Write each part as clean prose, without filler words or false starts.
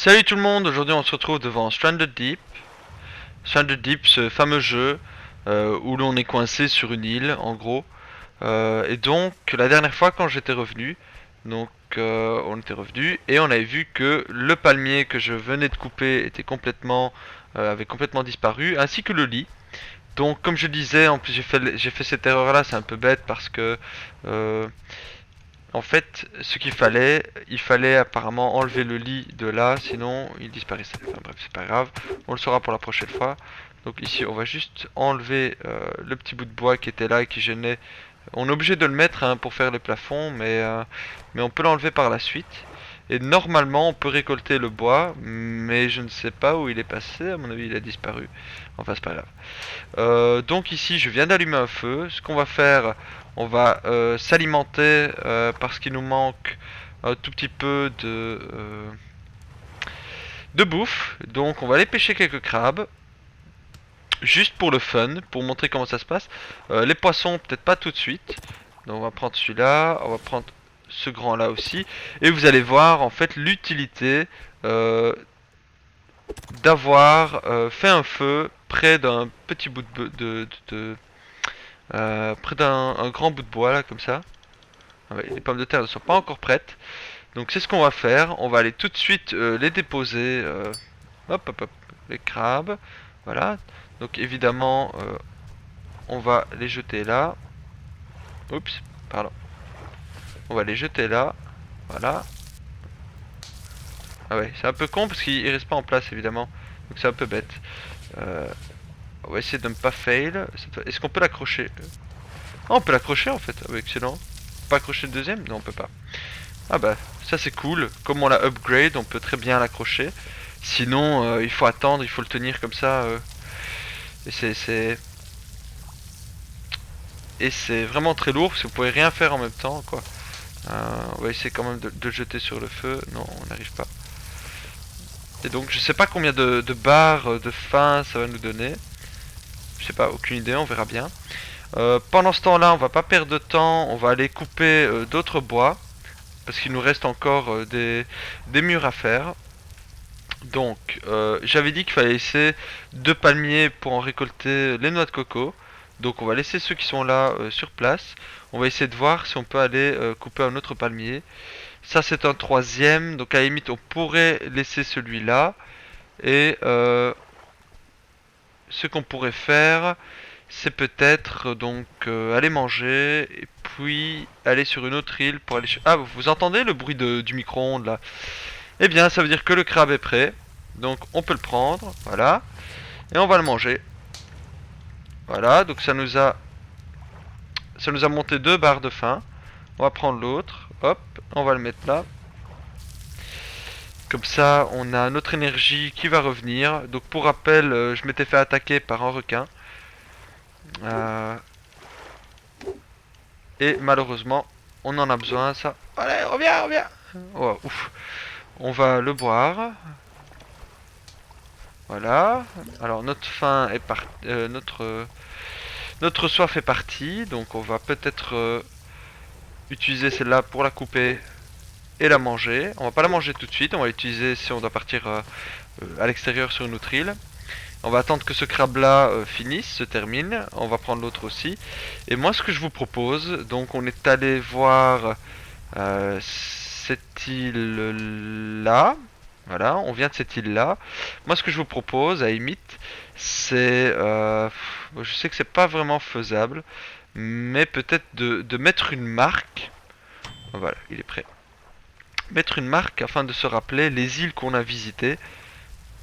Salut tout le monde, aujourd'hui on se retrouve devant Stranded Deep. Stranded Deep, ce fameux jeu où l'on est coincé sur une île en gros. Et donc la dernière fois quand j'étais revenu, on était revenu et on avait vu que le palmier que je venais de couper avait complètement disparu, ainsi que le lit. Donc comme je disais, en plus j'ai fait cette erreur là, c'est un peu bête parce que euh, en fait, il fallait apparemment enlever le lit de là, sinon il disparaissait. Enfin bref, c'est pas grave, on le saura pour la prochaine fois. Donc ici, on va juste enlever le petit bout de bois qui était là et qui gênait. On est obligé de le mettre hein, pour faire le plafond, mais on peut l'enlever par la suite. Et normalement, on peut récolter le bois, mais je ne sais pas où il est passé. À mon avis, il a disparu. Enfin, c'est pas grave. Donc ici, je viens d'allumer un feu. Ce qu'on va faire, on va s'alimenter parce qu'il nous manque un tout petit peu de bouffe. Donc on va aller pêcher quelques crabes. Juste pour le fun, pour montrer comment ça se passe. Les poissons, peut-être pas tout de suite. Donc on va prendre celui-là, on va prendre ce grand là aussi. Et vous allez voir en fait l'utilité euh, d'avoir fait un feu près d'un petit bout près d'un un grand bout de bois là comme ça. Ah ouais, les pommes de terre ne sont pas encore prêtes. Donc c'est ce qu'on va faire. On va aller tout de suite les déposer. Hop hop hop. Les crabes. Voilà. Donc évidemment on va les jeter là. Oups, pardon. On va les jeter là. Voilà. Ah ouais, c'est un peu con parce qu'il reste pas en place évidemment. Donc c'est un peu bête. Euh, on va essayer de ne pas fail. Est-ce qu'on peut l'accrocher? Ah, on peut l'accrocher en fait. Ah ouais, excellent. Pas accrocher le deuxième? Non, on peut pas. Ah bah, ça c'est cool. Comme on l'a upgrade, on peut très bien l'accrocher. Sinon, il faut attendre, il faut le tenir comme ça. Et c'est vraiment très lourd parce que vous pouvez rien faire en même temps, quoi. On va essayer quand même de le jeter sur le feu. Non, on n'arrive pas. Et donc, je sais pas combien de barres de faim ça va nous donner. Je sais pas, aucune idée, on verra bien. Pendant ce temps-là, on va pas perdre de temps. On va aller couper d'autres bois. Parce qu'il nous reste encore des murs à faire. Donc, j'avais dit qu'il fallait laisser deux palmiers pour en récolter les noix de coco. Donc, on va laisser ceux qui sont là sur place. On va essayer de voir si on peut aller couper un autre palmier. Ça, c'est un troisième. Donc, à la limite, on pourrait laisser celui-là. Et ce qu'on pourrait faire, c'est peut-être donc aller manger et puis aller sur une autre île pour aller. Ah, vous entendez le bruit du micro-ondes là? Eh bien, ça veut dire que le crabe est prêt. Donc, on peut le prendre. Voilà. Et on va le manger. Voilà. Donc, ça nous a monté deux barres de faim. On va prendre l'autre. Hop. On va le mettre là. Comme ça, on a notre énergie qui va revenir. Donc, pour rappel, je m'étais fait attaquer par un requin. Euh, et malheureusement, on en a besoin. Ça. Allez, reviens, reviens. Oh, ouf. On va le boire. Voilà. Alors, notre faim est parti. Notre soif est partie, donc on va peut-être utiliser celle-là pour la couper et la manger. On va pas la manger tout de suite, on va l'utiliser si on doit partir à l'extérieur sur une autre île. On va attendre que ce crabe-là finisse, se termine. On va prendre l'autre aussi. Et moi, ce que je vous propose, donc on est allé voir cette île-là. Voilà, on vient de cette île-là. Moi, ce que je vous propose, à limite, c'est... je sais que c'est pas vraiment faisable, mais peut-être de mettre une marque. Voilà, il est prêt. Mettre une marque afin de se rappeler les îles qu'on a visitées.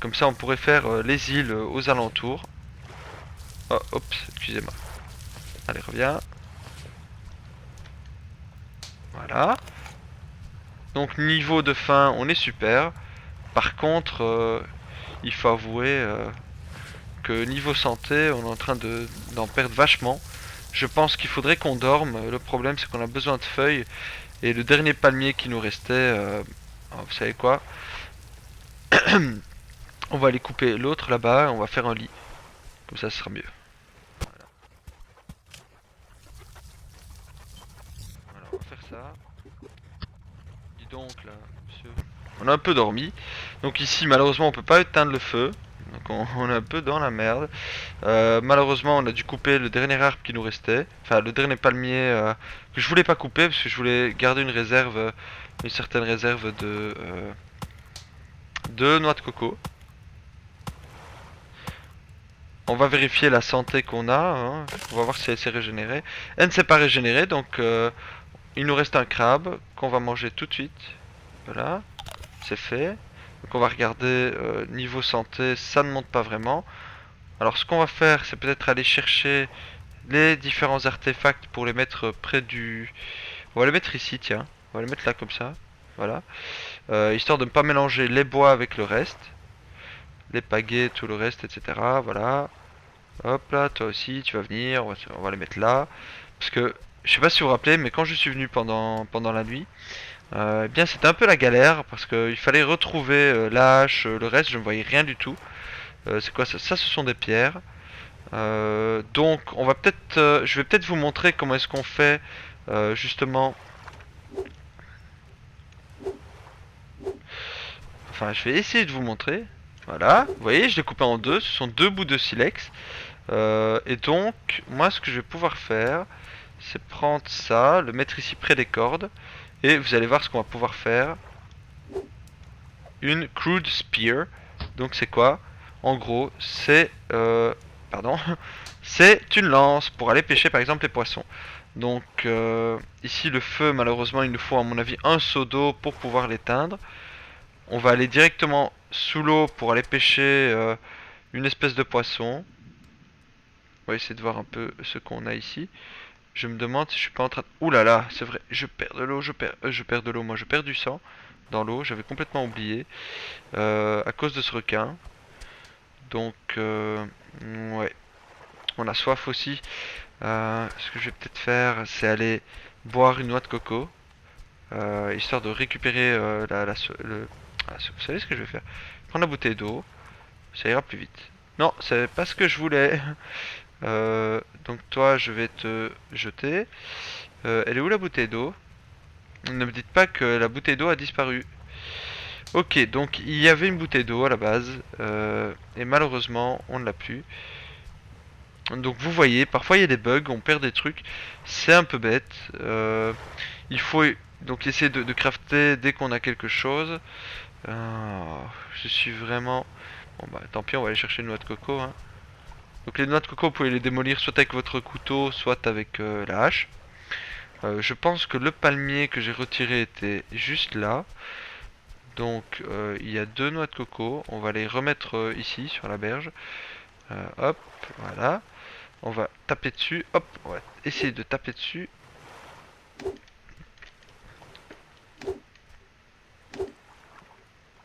Comme ça, on pourrait faire les îles aux alentours. Oh, oups, excusez-moi. Allez, reviens. Voilà. Donc, niveau de faim, on est super. Par contre, il faut avouer que niveau santé, on est en train d'en perdre vachement. Je pense qu'il faudrait qu'on dorme. Le problème, c'est qu'on a besoin de feuilles. Et le dernier palmier qui nous restait, vous savez quoi? On va aller couper l'autre là-bas. On va faire un lit. Comme ça, ce sera mieux. Voilà, on va faire ça. Dis donc là, monsieur. On on a un peu dormi. Donc ici, malheureusement, on peut pas éteindre le feu. Donc on est un peu dans la merde. Malheureusement, on a dû couper le dernier arbre qui nous restait. Enfin, le dernier palmier que je voulais pas couper parce que je voulais garder une réserve, une certaine réserve de noix de coco. On va vérifier la santé qu'on a, hein. On va voir si elle s'est régénérée. Elle ne s'est pas régénérée, donc il nous reste un crabe qu'on va manger tout de suite. Voilà, c'est fait. Donc on va regarder niveau santé, ça ne monte pas vraiment. Alors ce qu'on va faire, c'est peut-être aller chercher les différents artefacts pour les mettre près du... On va les mettre ici, tiens. On va les mettre là comme ça. Voilà. Histoire de ne pas mélanger les bois avec le reste. Les pagaies, tout le reste, etc. Voilà. Hop là, toi aussi, tu vas venir. On va les mettre là. Parce que, je sais pas si vous vous rappelez, mais quand je suis venu pendant la nuit, eh bien c'était un peu la galère. Parce qu'il fallait retrouver la hache, le reste, je ne voyais rien du tout. C'est quoi ça? Ça, ce sont des pierres. Donc, on va peut-être, je vais peut-être vous montrer comment est-ce qu'on fait justement. Enfin, je vais essayer de vous montrer. Voilà, vous voyez, je l'ai coupé en deux. Ce sont deux bouts de silex. Et donc, moi, ce que je vais pouvoir faire, c'est prendre ça, le mettre ici près des cordes, et vous allez voir ce qu'on va pouvoir faire. Une crude spear. Donc, c'est quoi? En gros, c'est, pardon, c'est une lance pour aller pêcher, par exemple, les poissons. Donc, ici, le feu, malheureusement, il nous faut, à mon avis, un seau d'eau pour pouvoir l'éteindre. On va aller directement sous l'eau pour aller pêcher une espèce de poisson. On va essayer de voir un peu ce qu'on a ici. Je me demande si je suis pas en train de... Ouh là là, c'est vrai, je perds de l'eau, je perds de l'eau, moi je perds du sang dans l'eau, j'avais complètement oublié. À cause de ce requin. Donc, ouais, on a soif aussi. Ce que je vais peut-être faire, c'est aller boire une noix de coco. Histoire de récupérer vous savez ce que je vais faire? Prendre la bouteille d'eau, ça ira plus vite. Non, c'est pas ce que je voulais. Donc toi, je vais te jeter. Elle est où la bouteille d'eau? Ne me dites pas que la bouteille d'eau a disparu. Ok, donc il y avait une bouteille d'eau à la base, et malheureusement, on ne l'a plus. Donc vous voyez, parfois il y a des bugs, on perd des trucs, c'est un peu bête. Il faut donc essayer de crafter dès qu'on a quelque chose. Je suis vraiment... Bon bah tant pis, on va aller chercher une noix de coco, hein. Donc les noix de coco, vous pouvez les démolir soit avec votre couteau, soit avec la hache. Je pense que le palmier que j'ai retiré était juste là. Donc il y a deux noix de coco. On va les remettre ici sur la berge. Hop, voilà. On va taper dessus. Hop, on va essayer de taper dessus.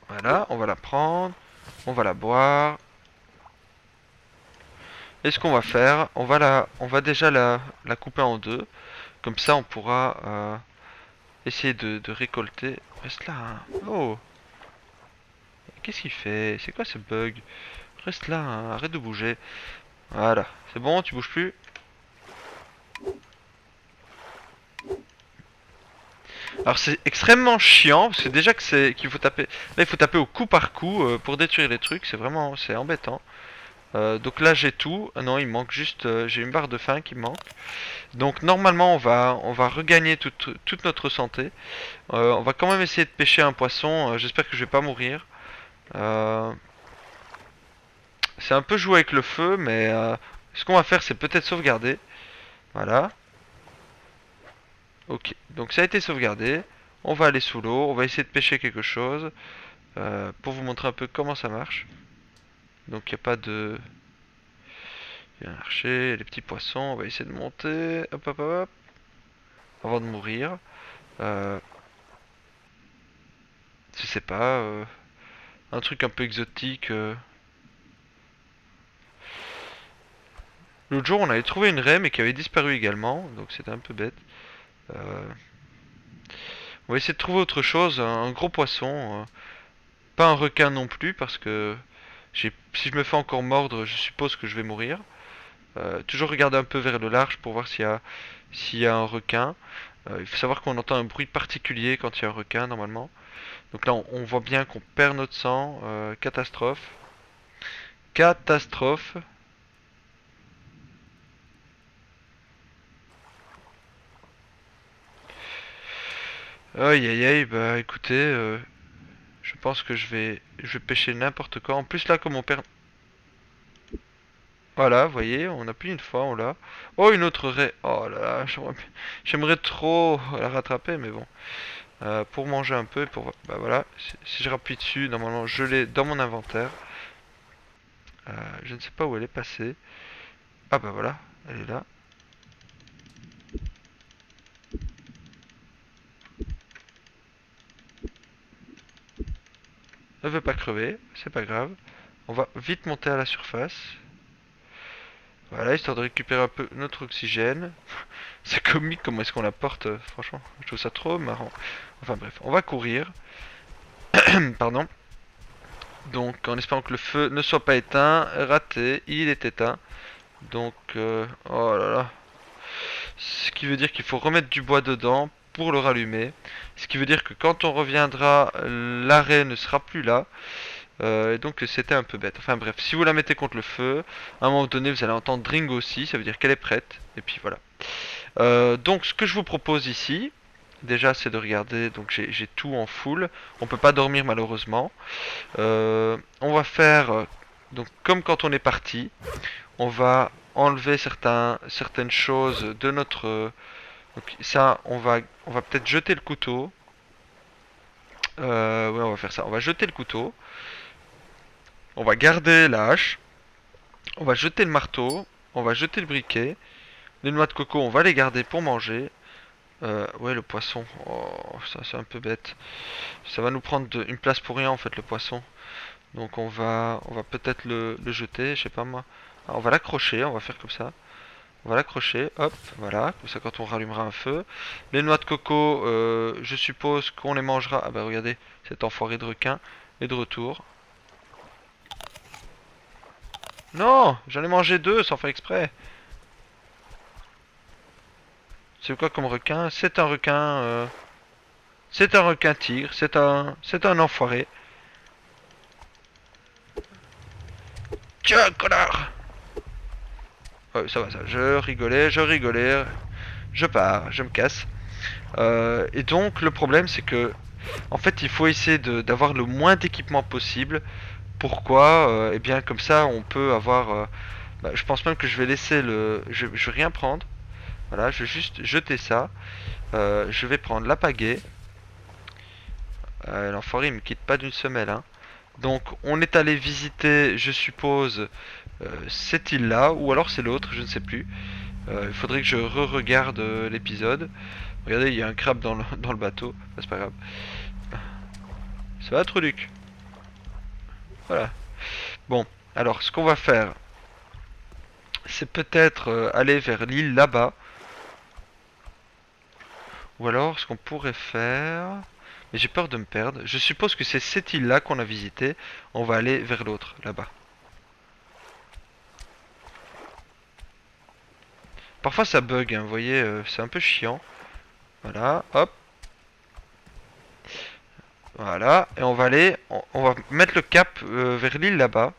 Voilà, on va la prendre. On va la boire. Et ce qu'on va faire, on va déjà la couper en deux. Comme ça, on pourra essayer de récolter. Reste là, hein. Oh, qu'est-ce qu'il fait? C'est quoi ce bug? Reste là, hein. Arrête de bouger. Voilà, c'est bon, tu bouges plus. Alors c'est extrêmement chiant parce que déjà que c'est qu'il faut taper. Là, il faut taper au coup par coup pour détruire les trucs. C'est vraiment, c'est embêtant. Donc là j'ai tout. Ah non, il manque juste, j'ai une barre de faim qui manque. Donc normalement on va regagner toute notre santé. On va quand même essayer de pêcher un poisson. J'espère que je vais pas mourir. Euh, c'est un peu jouer avec le feu, mais ce qu'on va faire c'est peut-être sauvegarder. Voilà. Ok, donc ça a été sauvegardé. On va aller sous l'eau, on va essayer de pêcher quelque chose pour vous montrer un peu comment ça marche. Donc il n'y a pas de... Il y a un archer, les petits poissons, on va essayer de monter, hop hop hop, avant de mourir. Euh, je sais pas, un truc un peu exotique. L'autre jour on avait trouvé une raie mais qui avait disparu également, donc c'était un peu bête. Euh, on va essayer de trouver autre chose, un gros poisson, pas un requin non plus parce que si je me fais encore mordre, je suppose que je vais mourir. Toujours regarder un peu vers le large pour voir s'il y a un requin. Il faut savoir qu'on entend un bruit particulier quand il y a un requin normalement. Donc là, on voit bien qu'on perd notre sang. Catastrophe. Catastrophe. Aïe aïe aïe, bah écoutez, je pense que je vais pêcher n'importe quoi. En plus là, comme on perd... Voilà, vous voyez, on a plus une fois, on l'a. Oh, une autre raie. Oh là là, j'aimerais trop la rattraper, mais bon. Pour manger un peu, pour... Bah voilà, si je rappuie dessus, normalement je l'ai dans mon inventaire. Je ne sais pas où elle est passée. Ah bah voilà, elle est là. Elle veut pas crever, c'est pas grave. On va vite monter à la surface. Voilà, histoire de récupérer un peu notre oxygène. C'est comique comment est-ce qu'on la porte, franchement. Je trouve ça trop marrant. Enfin bref, on va courir. Pardon. Donc en espérant que le feu ne soit pas éteint. Raté, il est éteint. Donc, oh là là. Ce qui veut dire qu'il faut remettre du bois dedans pour le rallumer. Ce qui veut dire que quand on reviendra, l'arrêt ne sera plus là. Et donc c'était un peu bête. Enfin bref, si vous la mettez contre le feu, à un moment donné vous allez entendre Dring aussi, ça veut dire qu'elle est prête. Et puis voilà. Donc ce que je vous propose ici, déjà c'est de regarder, donc j'ai tout en full. On peut pas dormir malheureusement. On va faire, donc comme quand on est parti, on va enlever certaines choses de notre... donc ça, on va peut-être jeter le couteau. Ouais, on va faire ça. On va jeter le couteau. On va garder la hache. On va jeter le marteau. On va jeter le briquet. Les noix de coco, on va les garder pour manger. Ouais, le poisson. Oh, ça c'est un peu bête. Ça va nous prendre une place pour rien en fait, le poisson. Donc on va peut-être le jeter, je sais pas moi. Ah, on va l'accrocher, on va faire comme ça. On va l'accrocher, hop, voilà, comme ça quand on rallumera un feu. Les noix de coco, je suppose qu'on les mangera. Ah bah regardez, cet enfoiré de requin est de retour. Non, j'en ai mangé deux sans faire exprès. C'est quoi comme requin? C'est un requin, c'est un requin tigre, c'est un enfoiré. Tiens, connard! Ouais, ça va, ça. Je rigolais, je pars, je me casse. Et donc, le problème, c'est que, en fait, il faut essayer d'avoir le moins d'équipement possible. Pourquoi? Eh bien, comme ça, on peut avoir. Bah, je pense même que je vais laisser le. Je vais rien prendre. Voilà, je vais juste jeter ça. Je vais prendre la pagaie. L'enfoiré, il me quitte pas d'une semelle, hein. Donc, on est allé visiter, je suppose, cette île-là, ou alors c'est l'autre, je ne sais plus. Il faudrait que je re-regarde l'épisode. Regardez, il y a un crabe dans le bateau. C'est pas grave. Ça va, Troluc? Voilà. Bon, alors, ce qu'on va faire, c'est peut-être aller vers l'île là-bas. Ou alors, ce qu'on pourrait faire... Mais j'ai peur de me perdre. Je suppose que c'est cette île-là qu'on a visité. On va aller vers l'autre, là-bas. Parfois ça bug, hein, vous voyez, c'est un peu chiant. Voilà, hop. Voilà, et on va aller, on va mettre le cap vers l'île là-bas.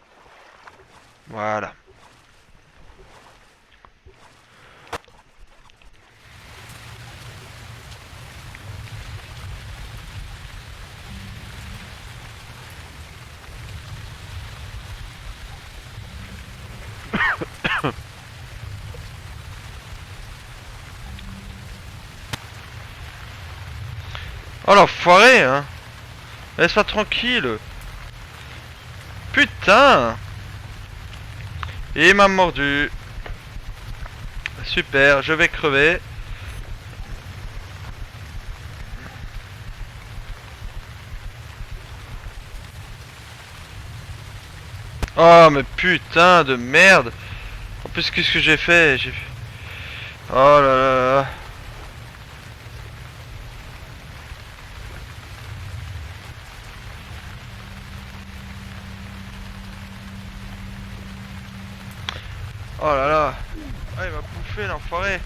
Voilà. Oh l'enfoiré, hein. Laisse-moi tranquille. Putain. Il m'a mordu. Super, je vais crever. Oh mais putain de merde. En plus qu'est-ce que j'ai fait? Oh là là là. Oh là là. Ah, il m'a bouffé l'enfoiré.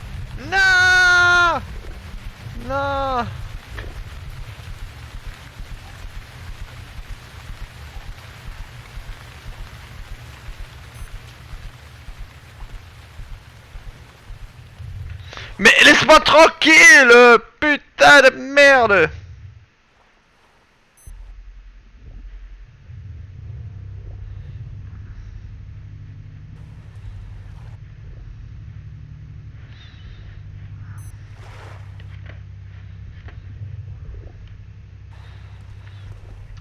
Non. Non. Mais laisse-moi tranquille, putain de merde.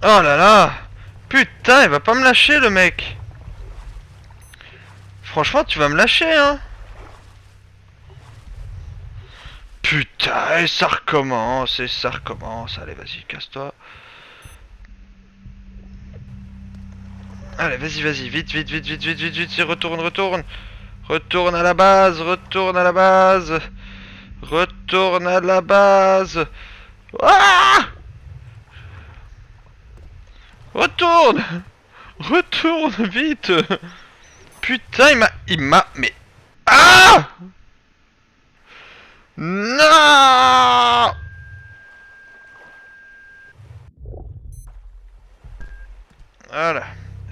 Oh là là. Putain, il va pas me lâcher le mec. Franchement, tu vas me lâcher, hein. Putain, et ça recommence, et ça recommence. Allez, vas-y, casse-toi. Allez, vas-y, vas-y, vite, vite, vite, vite, vite, vite, vite, retourne, retourne. Retourne à la base, retourne à la base. Retourne à la base. Ah! Retourne! Retourne, vite! Putain, mais... Ah! Non! Voilà.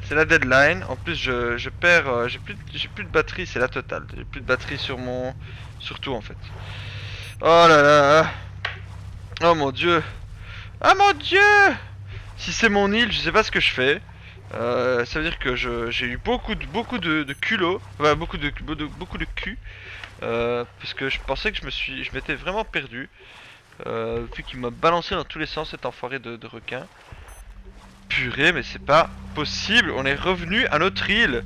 C'est la deadline. En plus, je perds... j'ai plus de batterie, c'est la totale. J'ai plus de batterie sur mon... Sur tout, en fait. Oh là là! Oh mon dieu! Ah mon dieu! Si c'est mon île, je sais pas ce que je fais. Ça veut dire que j'ai eu beaucoup de culot, enfin, beaucoup de cul, puisque je pensais que je m'étais vraiment perdu, vu qu'il m'a balancé dans tous les sens cet enfoiré de requin. Purée, mais c'est pas possible. On est revenu à notre île.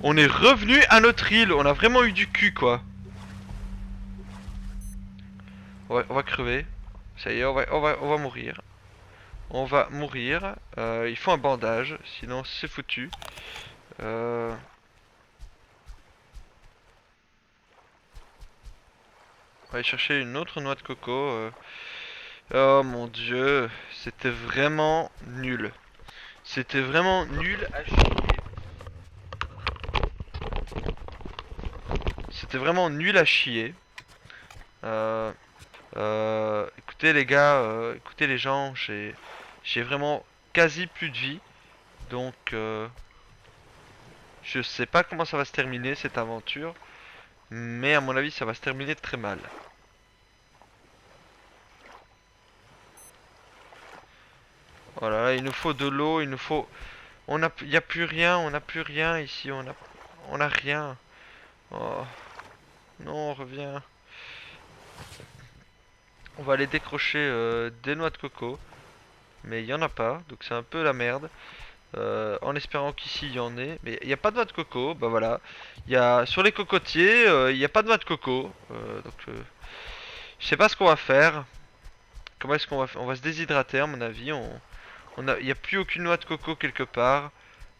On est revenu à notre île. On a vraiment eu du cul, quoi. On va crever. Ça y est, on va mourir. On va mourir. Il faut un bandage, sinon c'est foutu. On va aller chercher une autre noix de coco. Oh mon dieu, c'était vraiment nul. C'était vraiment nul à chier. C'était vraiment nul à chier. Euh, écoutez les gars, écoutez les gens, j'ai vraiment quasi plus de vie. Donc je sais pas comment ça va se terminer cette aventure. Mais à mon avis ça va se terminer très mal. Voilà, il nous faut de l'eau, il nous faut... y a plus rien, on n'a plus rien ici, on a rien. Oh, non, on revient. On va aller décrocher des noix de coco, mais il y en a pas, donc c'est un peu la merde. En espérant qu'ici il y en ait, mais il n'y a pas de noix de coco, bah voilà. Il y a sur les cocotiers, il n'y a pas de noix de coco, je sais pas ce qu'on va faire. Comment est-ce qu'on va faire? On va se déshydrater à mon avis. Il n'y a plus aucune noix de coco quelque part.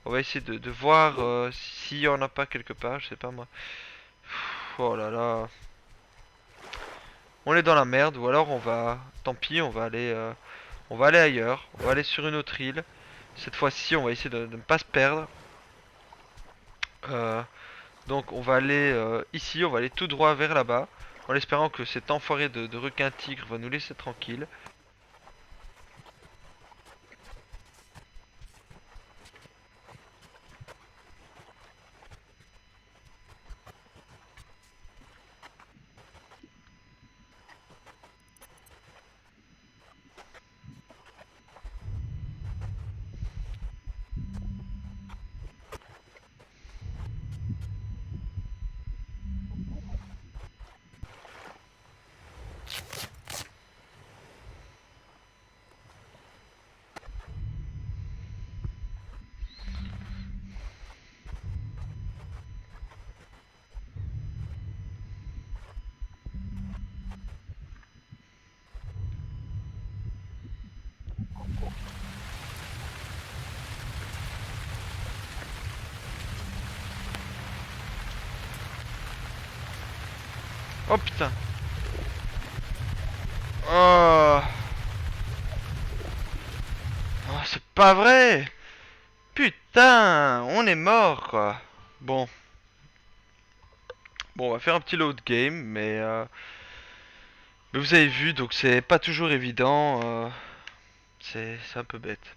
On va essayer de voir s'il y en a pas quelque part, je sais pas moi. Oh là là. On est dans la merde, ou alors on va... Tant pis, on va aller ailleurs. On va aller sur une autre île. Cette fois-ci, on va essayer de ne pas se perdre. Euh, donc on va aller ici, on va aller tout droit vers là-bas. En espérant que cet enfoiré de requin tigre va nous laisser tranquille. Oh putain. Oh, oh c'est pas vrai. Putain, on est mort quoi. Bon, on va faire un petit load game, mais vous avez vu, donc c'est pas toujours évident. C'est un peu bête.